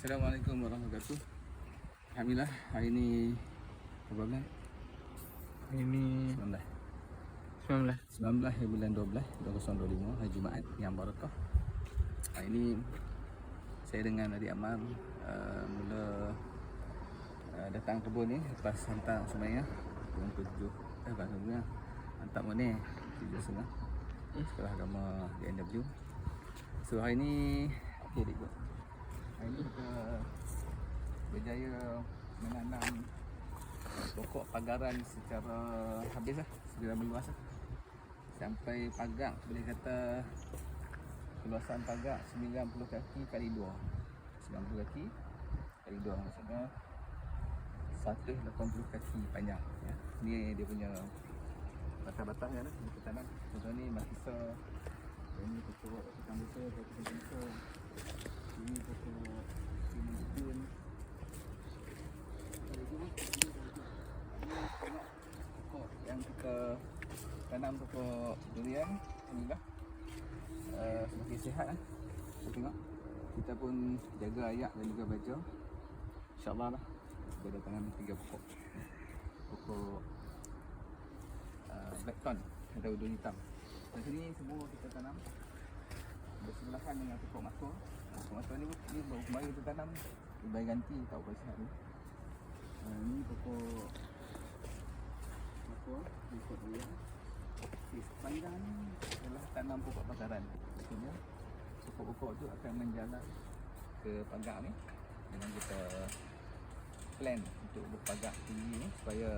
Assalamualaikum warahmatullahi wabarakatuh. Alhamdulillah hari ni berapa bulan? Ini 19 hari bulan 12 2025, hari Jumaat yang barakah. Hari ni saya dengan adik Amal mula datang kebun ni lepas hantar sebenarnya pukul 7 sebenarnya hantar mana 7.30 sekolah agama DNW. So hari ni okey dik. Hari ni kita berjaya menanam pokok pagaran secara habis lah, secara meluas lah. Sampai pagak boleh kata keluasan pagak 90 kaki kali 2. 90 kaki kali 2 maksudnya 180 kaki panjang ya. Ni dia punya batang-batang ya, kita tanam. Contoh ni makisa, ini pokok ikan besar, pokok ikan besar. Ini pokok timun jepun. Pokok yang kita tanam, pokok durian, inilah semakin sihat lah. Kita tengok, kita pun jaga ayak dan juga baja. InsyaAllah lah kita dah tanam 3 pokok. Pokok blackthorn atau daun hitam. Di sini semua kita tanam bersebelahan dengan pokok makor. Pokok makor ni baru kemarin kita tanam, bayi ganti tak berapa sihat ni. Ni pokok makor, pokok durian. Sepanjang ni adalah tanam pokok pagaran. Maksudnya pokok-pokok tu akan menjalar ke pagak ni dengan kita plan untuk berpagak tinggi ni supaya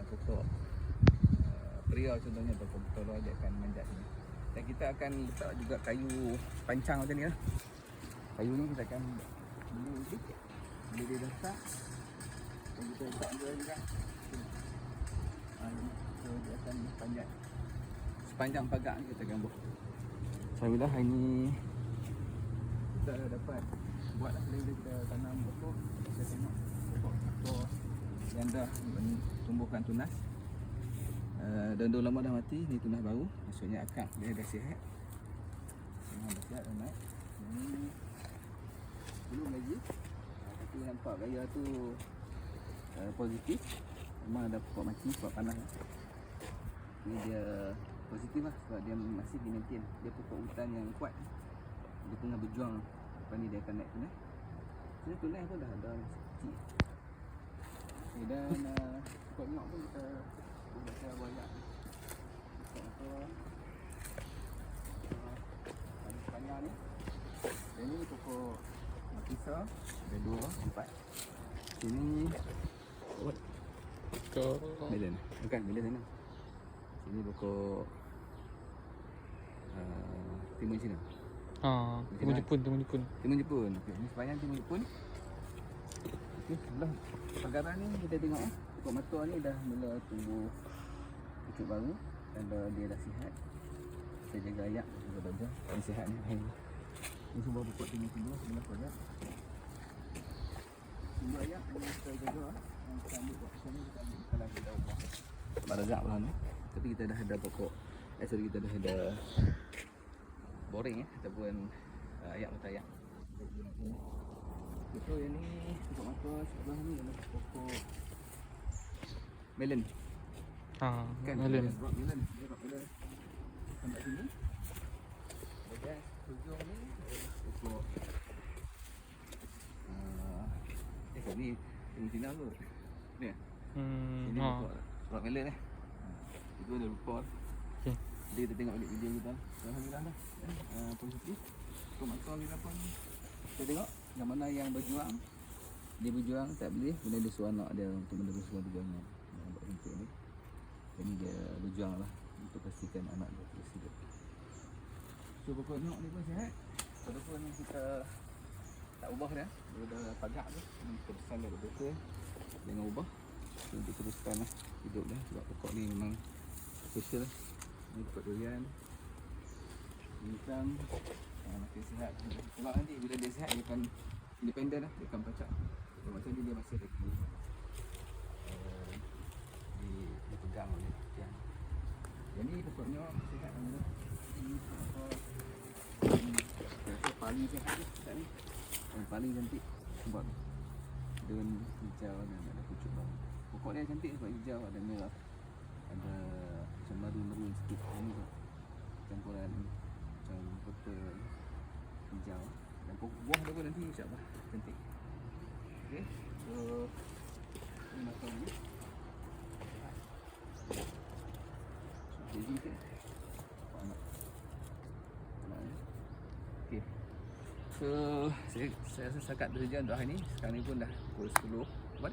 pokok peria contohnya atau pokok luar dia akan manjat ni. Dan kita akan letak juga kayu pancang macam ni lah. Kayu ni kita akan beli ni, bila dia dah start dan kita letak dia juga. So dia akan panjat sepanjang pagak ni kita akan buat. Alhamdulillah hari ni kita dapat buat lah. Bila kita tanam pokok, kita tengok pokok yang dah tumbuhkan tunas. Daun-daun lama dah mati, ni tunas baru. Maksudnya akar dia dah sihat. Dah sihat dah naik. Ni belum lagi, tapi nampak gaya tu positif. Memang ada pokok mati sebab panas lah. Ni dia positif lah sebab dia masih di maintain. Dia pokok hutan yang kuat. Dia tengah berjuang. Lepas ni dia akan naik tunas. Sini tunas pun dah ada kecil. Okay, dan pokok nyok pun kita baca banyak. Pokok apa panjang ni. Dan ni pokok makisa. Ada 2, 4. Sini melon. Bukan melon sana. Sini pokok timun Cina. timun Jepun. Timun Jepun. Okey, ni sepanjang timun Jepun. Okey, sebelah pagaran ni kita tengok pokok matua ni dah mula tumbuh pucuk baru dan dia dah sihat. Saya jaga ayak dan juga baja yang sihat ni. Ni semua pokok timun Cina sebelah pagak. Tunggu ayak yang kita jaga. Yang kita ambil buat macam ni, kita ambil kalau kita ubah barazak belah ni. Tapi kita dah ada pokok, kita dah ada boring ataupun ayak mata ayak. Betul yang ni pokok mata, sebelah ni adalah pokok melon. Kan melon. Rock melon. Sampai sini. Bahagian hujung ni pokok ni timun Cina tu. Ni. Ini pokok rock melon ni. Itu ada rupa. Okey. Jadi kita tengok balik video kita. Alhamdulillah dah. Positif. Pokok mata ni pun kita tengok yang mana yang berjuang. Dia berjuang tak boleh, bila dia suruh anak dia untuk meneruskan perjuangan. Nampak bentuk ni. Jadi dia berjuang lah untuk pastikan anak dia terus hidup. So pokok nyok ni pun sihat. Walaupun kita tak ubah dia, dia dah pagak tu. Kita besar dia betul. Jangan ubah. Kita teruskan lah hidup dia sebab pokok ni memang special lah. Ni pokok durian. Hitam. Makin sihat. Sebab nanti bila dia sihat dia akan independen lah. Dia akan pacak. Macam ni dia masih lagi dipegang oleh tiang. Jadi pokoknya sihat alhamdulillah. Ini pokok rasa paling sihat ni. paling cantik sebab daun hijau dan ada pucuk bawang. Pokok dia cantik sebab hijau, ada merah, ada macam maroon sikit. Ini tu campuran macam purple, hijau. Dan buah dia pun nanti insyaAllah cantik. Okay, so ini matang ni. Jadi ke? Okay. So saya rasa setakat bekerja untuk hari ni. Sekarang ni pun dah pukul 10. What?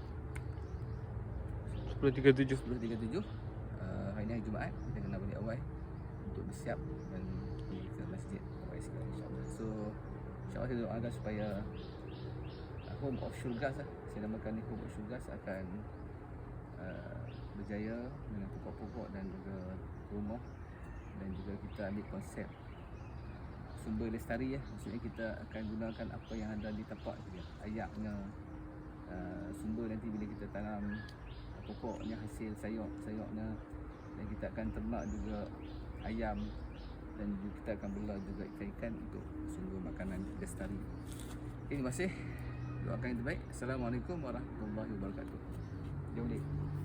10.37. 10.37. Hari ni hari Jumaat. Kita kena balik awal untuk bersiap dan pergi ke masjid awal sekarang, insyaAllah. So insyaAllah saya doakan supaya home of Syurgas lah, saya namakan ni home of Syurgas, akan berjaya dengan pokok-pokok dan juga rumah. Dan juga kita ambil konsep sumber lestari ya. Maksudnya kita akan gunakan apa yang ada di tapak dia. Ayaknya sumber nanti bila kita tanam pokoknya, hasil sayur-sayurnya, dan kita akan ternak juga ayam, dan juga kita akan bela juga ikan-ikan untuk sumber makanan lestari. Okay, terima kasih. Doakan yang terbaik. Assalamualaikum warahmatullahi wabarakatuh. Jom dek.